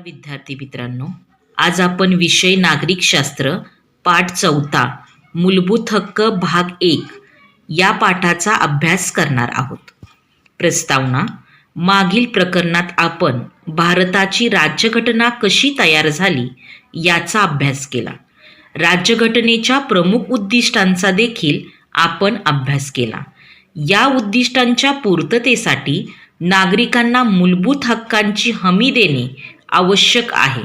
विद्यार्थी मित्रांनो, आज आपण विषय नागरिकशास्त्र पाठ 4 मूलभूत हक्क भाग 1 या पाठाचा अभ्यास करणार आहोत. प्रस्तावना. मागील प्रकरणात आपण भारताची राज्यघटना कशी तयार झाली याचा अभ्यास केला. राज्यघटनेच्या प्रमुख उद्दिष्टांचा देखील आपण अभ्यास केला. या उद्दिष्टांच्या पूर्ततेसाठी नागरिकांना मूलभूत हक्कांची हमी देणे आवश्यक आहे.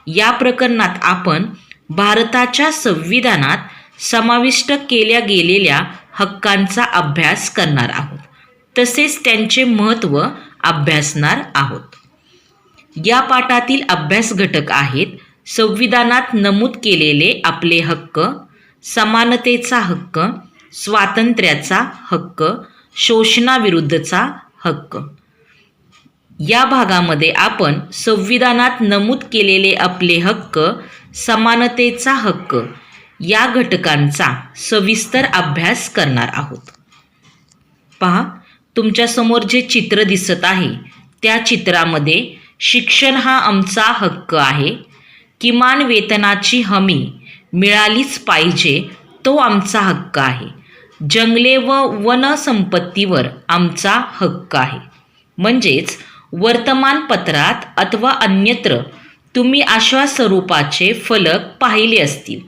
या प्रकरणात आपण भारताच्या संविधानात समाविष्ट केल्या गेलेल्या हक्कांचा अभ्यास करणार आहोत, तसेच त्यांचे महत्त्व अभ्यासणार आहोत. या पाठातील अभ्यास घटक आहेत: संविधानात नमूद केलेले आपले हक्क, समानतेचा हक्क, स्वातंत्र्याचा हक्क, शोषणाविरुद्धचा हक्क. या भागामध्ये आपण संविधानात नमूद केलेले आपले हक्क, समानतेचा हक्क या घटकांचा सविस्तर अभ्यास करणार आहोत. पहा, तुमच्यासमोर जे चित्र दिसत आहे त्या चित्रामध्ये शिक्षण हा आमचा हक्क आहे, किमान वेतनाची हमी मिळालीच पाहिजे तो आमचा हक्क आहे, जंगले व वनसंपत्तीवर आमचा हक्क आहे. म्हणजेच वर्तमानपत्रात अथवा अन्यत्र तुम्ही अशा स्वरूपाचे फलक पाहिले असतील.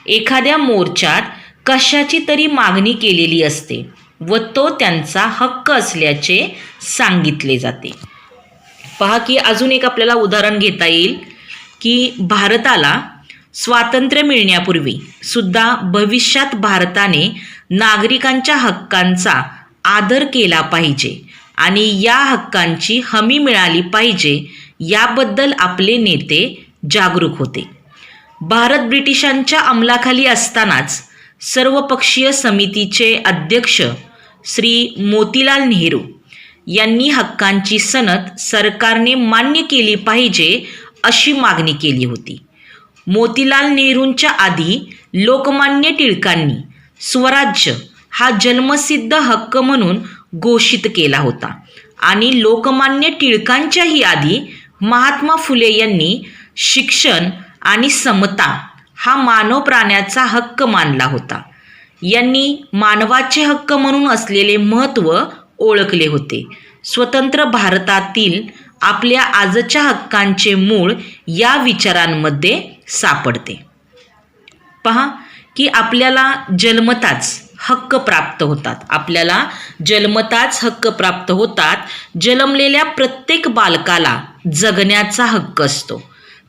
एखाद्या मोर्चात कशाची तरी मागणी केलेली असते व तो त्यांचा हक्क असल्याचे सांगितले जाते. पहा की अजून एक आपल्याला उदाहरण घेता येईल की भारताला स्वातंत्र्य मिळण्यापूर्वी सुद्धा भविष्यात भारताने नागरिकांच्या हक्कांचा आदर केला पाहिजे आणि या हक्कांची हमी मिळाली पाहिजे याबद्दल आपले नेते जागरूक होते. भारत ब्रिटिशांच्या अंमलाखाली असतानाच सर्वपक्षीय समितीचे अध्यक्ष श्री मोतीलाल नेहरू यांनी हक्कांची सनद सरकारने मान्य केली पाहिजे अशी मागणी केली होती. मोतीलाल नेहरूंच्या आधी लोकमान्य टिळकांनी स्वराज्य हा जन्मसिद्ध हक्क म्हणून घोषित केला होता आणि लोकमान्य टिळकांच्याही आधी महात्मा फुले यांनी शिक्षण आणि समता हा मानव प्राण्याचा हक्क मानला होता. यांनी मानवाचे हक्क म्हणून असलेले महत्त्व ओळखले होते. स्वतंत्र भारतातील आपल्या आजच्या हक्कांचे मूळ या विचारांमध्ये सापडते. पहा की आपल्याला जन्मताच हक्क प्राप्त होतात. आपल्याला जन्मताच हक्क प्राप्त होतात. जन्मलेल्या प्रत्येक बालकाला जगण्याचा हक्क असतो.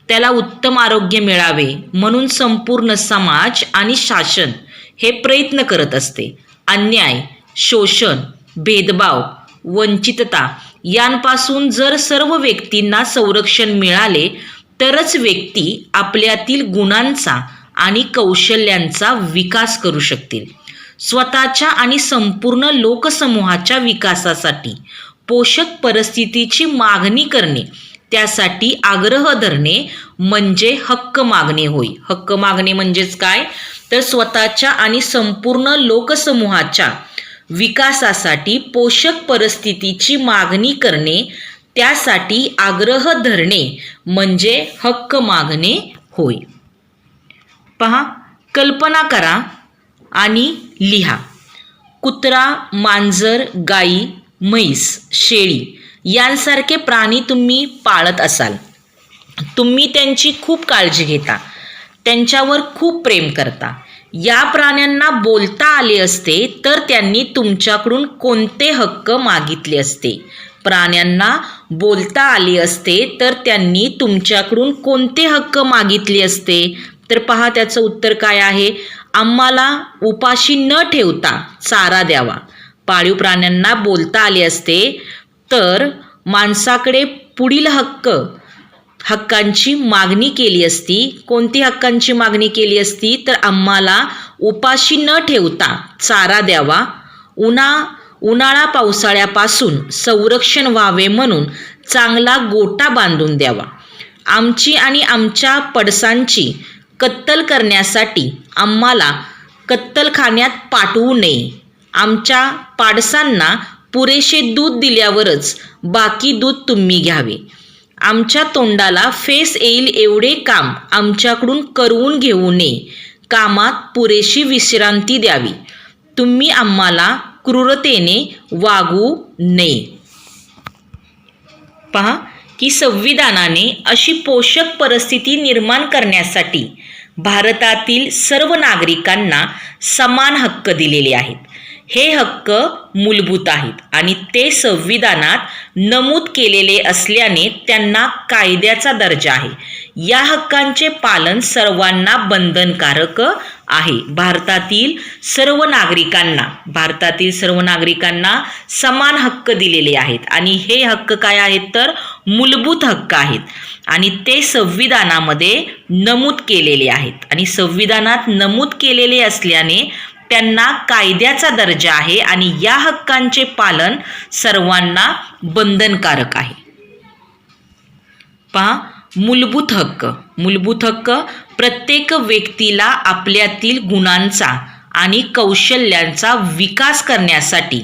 त्याला उत्तम आरोग्य मिळावे म्हणून संपूर्ण समाज आणि शासन हे प्रयत्न करत असते. अन्याय, शोषण, भेदभाव, वंचितता यांपासून जर सर्व व्यक्तींना संरक्षण मिळाले तरच व्यक्ती आपल्यातील गुणांचा आणि कौशल्यांचा विकास करू शकतील. स्वतःच्या आणि संपूर्ण लोकसमूहाच्या विकासासाठी पोषक परिस्थितीची मागणी करणे, त्यासाठी आग्रह धरणे म्हणजे हक्क मागणे होय. हक्क मागणे म्हणजेच काय, तर स्वतःच्या आणि संपूर्ण लोकसमूहाच्या विकासासाठी पोषक परिस्थितीची मागणी करणे, त्यासाठी आग्रह धरणे म्हणजे हक्क मागणे होय. पहा, कल्पना करा आणि लिहा. कुत्रा, मांजर, गाई, म्हैस, शेळी यांसारखे प्राणी तुम्ही पाळत असाल. तुम्ही त्यांची खूप काळजी घेता, त्यांच्यावर खूप प्रेम करता. या प्राण्यांना बोलता आले असते तर त्यांनी तुमच्याकडून कोणते हक्क मागितले असते? प्राण्यांना बोलता आले असते तर त्यांनी तुमच्याकडून कोणते हक्क मागितले असते? तर पहा, त्याचं उत्तर काय आहे? आम्हाला उपाशी न ठेवता चारा द्यावा. पाळीव प्राण्यांना बोलता आले असते तर माणसाकडे पुढील हक्कांची मागणी केली असती. कोणती हक्कांची मागणी केली असती? तर आम्हाला उपाशी न ठेवता चारा द्यावा, उन्हाळा पावसाळ्यापासून संरक्षण व्हावे म्हणून चांगला गोठा बांधून द्यावा, आमची आणि आमच्या पडसांची कत्तल करण्यासाठी आम्हाला कत्तलखान्यात पाठवू नये, आमच्या पाडसांना पुरेसे दूध दिल्यावरच बाकी दूध तुम्ही घ्यावे, आमच्या तोंडाला फेस येईल एवढे काम आमच्याकडून करवून घेऊ नये. कामात पुरेशी विश्रांती द्यावी. तुम्ही आम्हाला क्रूरतेने वागवू नये. पहा की संविधानाने अशी पोषक परिस्थिती निर्माण करण्यासाठी भारतातील सर्व नागरिकांना समान हक्क दिलेले आहेत. हे हक्क मूलभूत आहेत आणि ते संविधानात नमूद केलेले असल्याने त्यांना कायद्याचा दर्जा आहे. या हक्कांचे पालन सर्वांना बंधनकारक आहे. भारतातील सर्व नागरिकांना समान हक्क दिलेले आहेत आणि हे हक्क काय आहेत तर मूलभूत हक्क आहेत आणि ते संविधानामध्ये नमूद केलेले आहेत आणि संविधानात नमूद केलेले असल्याने त्यांना कायद्याचा दर्जा आहे आणि या हक्कांचे पालन सर्वांना बंधनकारक आहे. पहा मूलभूत हक्क प्रत्येक व्यक्तीला आपल्यातील गुणांचा आणि कौशल्यांचा विकास करण्यासाठी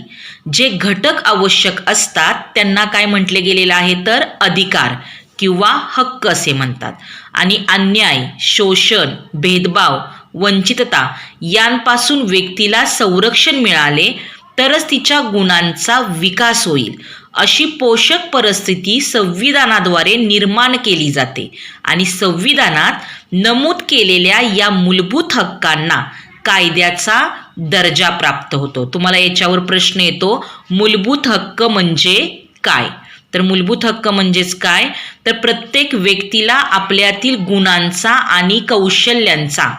जे घटक आवश्यक असतात त्यांना काय म्हटले गेलेलं आहे तर अधिकार किंवा हक्क असे म्हणतात. आणि अन्याय, शोषण, भेदभाव, वंचितता यांपासून व्यक्तीला संरक्षण मिळाले तरच तिच्या गुणांचा विकास होईल. अशी पोषक परिस्थिती संविधानाद्वारे निर्माण केली जाते आणि संविधानात नमूद केलेल्या या मूलभूत हक्कांना कायद्याचा दर्जा प्राप्त होतो. तुम्हाला याच्यावर प्रश्न येतो, मूलभूत हक्क म्हणजे काय? तर मूलभूत हक्क म्हणजेच काय तर प्रत्येक व्यक्तीला आपल्यातील गुणांचा आणि कौशल्यांचा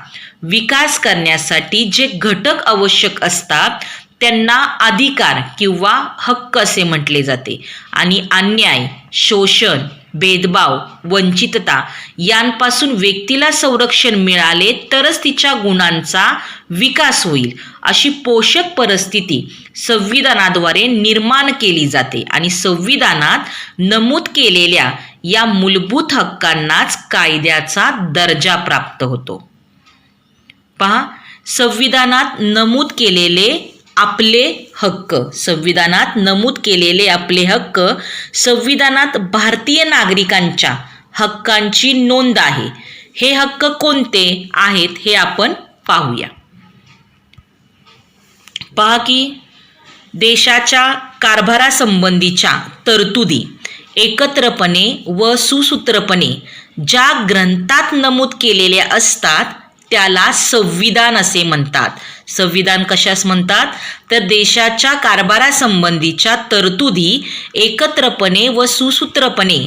विकास करण्यासाठी जे घटक आवश्यक असतात त्यांना अधिकार किंवा हक्क असे म्हटले जाते. आणि अन्याय, शोषण, भेदभाव, वंचितता यांपासून व्यक्तीला संरक्षण मिळाले तरच तिच्या गुणांचा विकास होईल. अशी पोषक परिस्थिती संविधानाद्वारे निर्माण केली जाते आणि संविधानात नमूद केलेल्या या मूलभूत हक्कांनाच कायद्याचा दर्जा प्राप्त होतो. पहा संविधानात नमूद केलेले आपले हक्क संविधानात भारतीय नागरिकांच्या हक्कांची नोंद आहे. हे हक्क कोणते आहेत हे आपण पाहूया. पहा की देशाच्या कारभारासंबंधीच्या तरतुदी एकत्रपणे व सुसूत्रपणे ज्या ग्रंथात नमूद केलेल्या असतात त्याला संविधान असे म्हणतात. संविधान कशास म्हणतात तर देशाच्या कारभारासंबंधीच्या तरतुदी एकत्रपणे व सुसूत्रपणे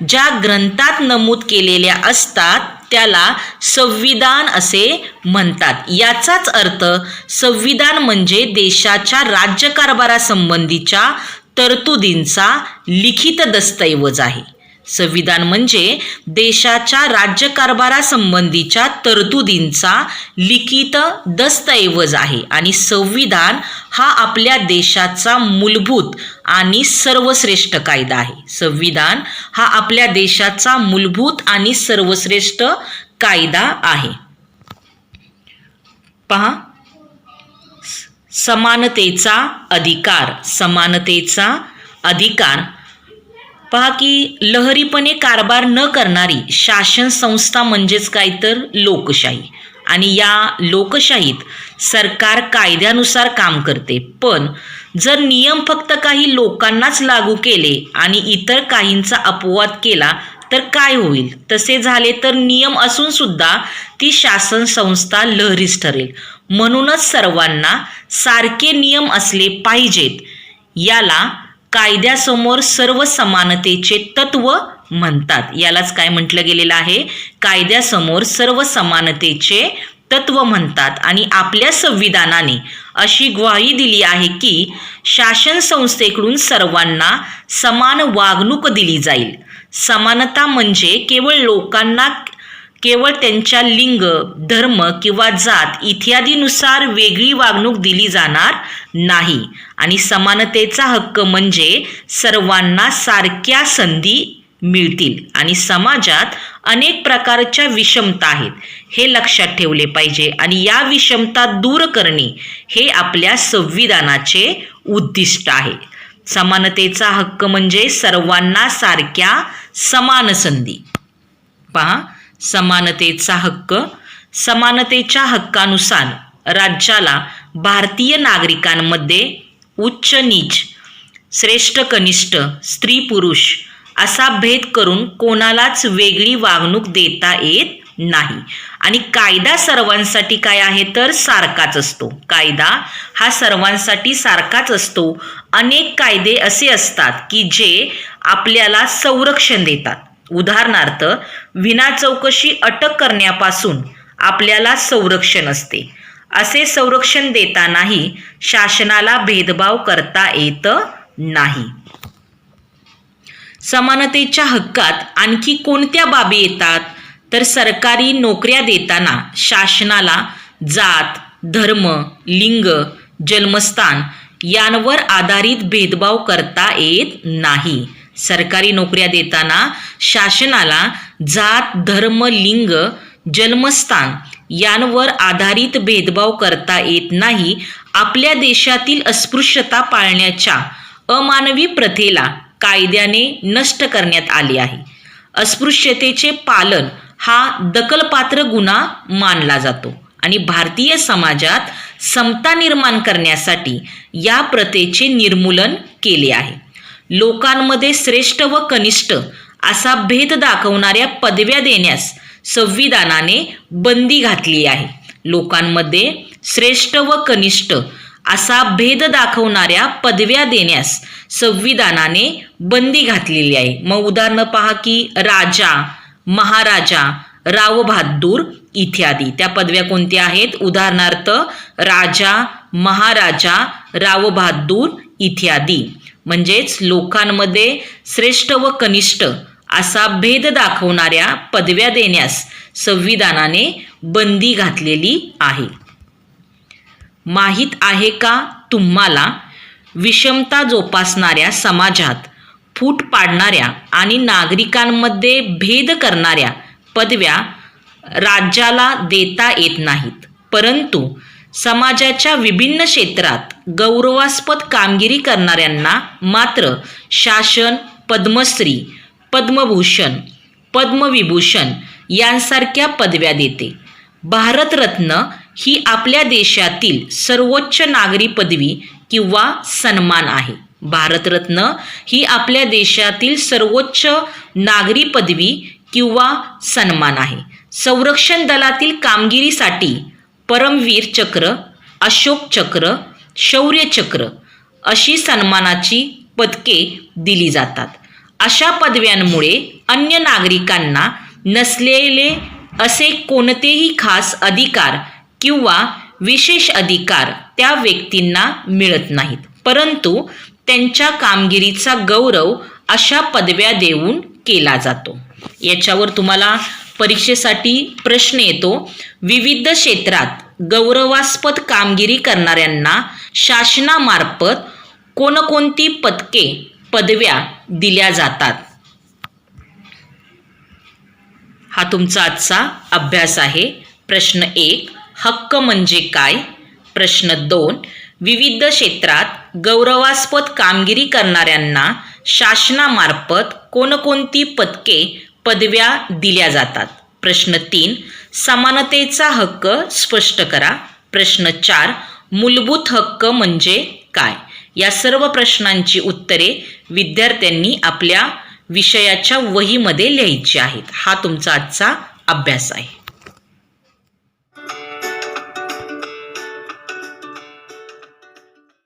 ज्या ग्रंथात नमूद केलेल्या असतात त्याला संविधान असे म्हणतात. याचाच अर्थ संविधान म्हणजे देशाच्या राज्यकारभारासंबंधीच्या तरतुदींचा लिखित दस्तऐवज आहे. संविधान म्हणजे देशाच्या राज्यकारभारासंबंधीच्या तरतुदींचा लिखित दस्तऐवज आहे आणि संविधान हा आपल्या देशाचा मूलभूत आणि सर्वश्रेष्ठ कायदा आहे. संविधान हा आपल्या देशाचा मूलभूत आणि सर्वश्रेष्ठ कायदा आहे. पहा समानतेचा अधिकार पहा की लहरीपणे कारभार न करणारी शासन संस्था म्हणजेच काय तर लोकशाही. आणि या लोकशाहीत सरकार कायद्यानुसार काम करते. पण जर नियम फक्त काही लोकांनाच लागू केले आणि इतर काहींचा अपवाद केला तर काय होईल? तसे झाले तर नियम असून सुद्धा ती शासन संस्था लहरीच ठरेल. म्हणूनच सर्वांना सारखे नियम असले पाहिजेत. याला कायद्यासमोर सर्व समानतेचे तत्व म्हणतात. यालाच काय म्हटलं गेलेलं आहे? कायद्यासमोर सर्व समानतेचे तत्व म्हणतात. आणि आपल्या संविधानाने अशी ग्वाही दिली आहे की शासन संस्थेकडून सर्वांना समान वागणूक दिली जाईल. समानता म्हणजे केवळ त्यांच्या लिंग, धर्म किंवा जात इत्यादीनुसार वेगळी वागणूक दिली जाणार नाही. आणि समानतेचा हक्क म्हणजे सर्वांना सारख्या संधी मिळतील. आणि समाजात अनेक प्रकारच्या विषमता आहेत हे लक्षात ठेवले पाहिजे आणि या विषमता दूर करणे हे आपल्या संविधानाचे उद्दिष्ट आहे. समानतेचा हक्क म्हणजे सर्वांना सारख्या समान संधी. पहा, समानतेचा हक्क. समानतेच्या हक्कानुसार राज्याला भारतीय नागरिकांमध्ये उच्च नीच, श्रेष्ठ कनिष्ठ, स्त्री पुरुष असा भेद करून कोणालाच वेगळी वागणूक देता येत नाही. आणि कायदा सर्वांसाठी काय आहे तर सारखाच असतो. कायदा हा सर्वांसाठी सारखाच असतो. अनेक कायदे असे असतात की जे आपल्याला संरक्षण देतात. उदाहरणार्थ, विना चौकशी अटक करण्यापासून आपल्याला संरक्षण असते. असे संरक्षण देतानाही शासनाला भेदभाव करता येत नाही. समानतेच्या हक्कात आणखी कोणत्या बाबी येतात तर सरकारी नोकऱ्या देताना शासनाला जात, धर्म, लिंग, जन्मस्थान यांवर आधारित भेदभाव करता येत नाही. सरकारी नोकऱ्या देताना शासनाला जात, धर्म, लिंग, जन्मस्थान यांवर आधारित भेदभाव करता येत नाही. आपल्या देशातील अस्पृश्यता पाळण्याच्या अमानवी प्रथेला कायद्याने नष्ट करण्यात आले आहे. अस्पृश्यतेचे पालन हा दखलपात्र गुन्हा मानला जातो आणि भारतीय समाजात समता निर्माण करण्यासाठी या प्रथेचे निर्मूलन केले आहे. लोकांमध्ये श्रेष्ठ व कनिष्ठ असा भेद दाखवणाऱ्या पदव्या देण्यास संविधानाने बंदी घातली आहे. लोकांमध्ये श्रेष्ठ व कनिष्ठ असा भेद दाखवणाऱ्या पदव्या देण्यास संविधानाने बंदी घातलेली आहे. मग उदाहरणं पहा की राजा, महाराजा, रावबहाद्दूर इत्यादी. त्या पदव्या कोणत्या आहेत? उदाहरणार्थ राजा, महाराजा, रावबहाद्दूर इत्यादी. म्हणजेच लोकांमध्ये श्रेष्ठ व कनिष्ठ असा भेद दाखवणाऱ्या पदव्या देण्यास संविधानाने बंदी घातलेली आहे. माहीत आहे का तुम्हाला, विषमता जोपासणाऱ्या समाजात फूट पाडणाऱ्या आणि नागरिकांमध्ये भेद करणाऱ्या पदव्या राज्याला देता येत नाहीत, परंतु समाजाच्या विभिन्न क्षेत्रात गौरवास्पद कामगिरी करणाऱ्यांना मात्र शासन पद्मश्री, पद्मभूषण, पद्मविभूषण यांसारख्या पदव्या देते. भारतरत्न ही आपल्या देशातील सर्वोच्च नागरी पदवी किंवा सन्मान आहे. भारतरत्न ही आपल्या देशातील सर्वोच्च नागरी पदवी किंवा सन्मान आहे. संरक्षण दलातील कामगिरीसाठी परमवीर चक्र, अशोक चक्र, शौर्य चक्र अशी सन्मानाची पदके दिली जातात. अशा पदव्यांमुळे अन्य नागरिकांना नसलेले असे कोणतेही खास अधिकार किंवा विशेष अधिकार त्या व्यक्तींना मिळत नाहीत, परंतु त्यांच्या कामगिरीचा गौरव अशा पदव्या देऊन केला जातो. याच्यावर तुम्हाला परीक्षेसाठी प्रश्न येतो. विविध क्षेत्रात गौरवास्पद कामगिरी करणाऱ्यांना शासनामार्फत कोणकोणती पदके, पदव्या दिल्या जातात? हा तुमचा आजचा अभ्यास आहे. प्रश्न 1, हक्क म्हणजे काय? प्रश्न 2, विविध क्षेत्रात गौरवास्पद कामगिरी करणाऱ्यांना शासनामार्फत कोणकोणती पदके, पदव्या दिल्या जातात? प्रश्न 3, समानतेचा हक्क स्पष्ट करा. प्रश्न 4, मूलभूत हक्क म्हणजे काय? या सर्व प्रश्नांची उत्तरे विद्यार्थ्यांनी आपल्या विषयाच्या वहीमध्ये लिहायची आहेत. हा तुमचा आजचा अभ्यास आहे.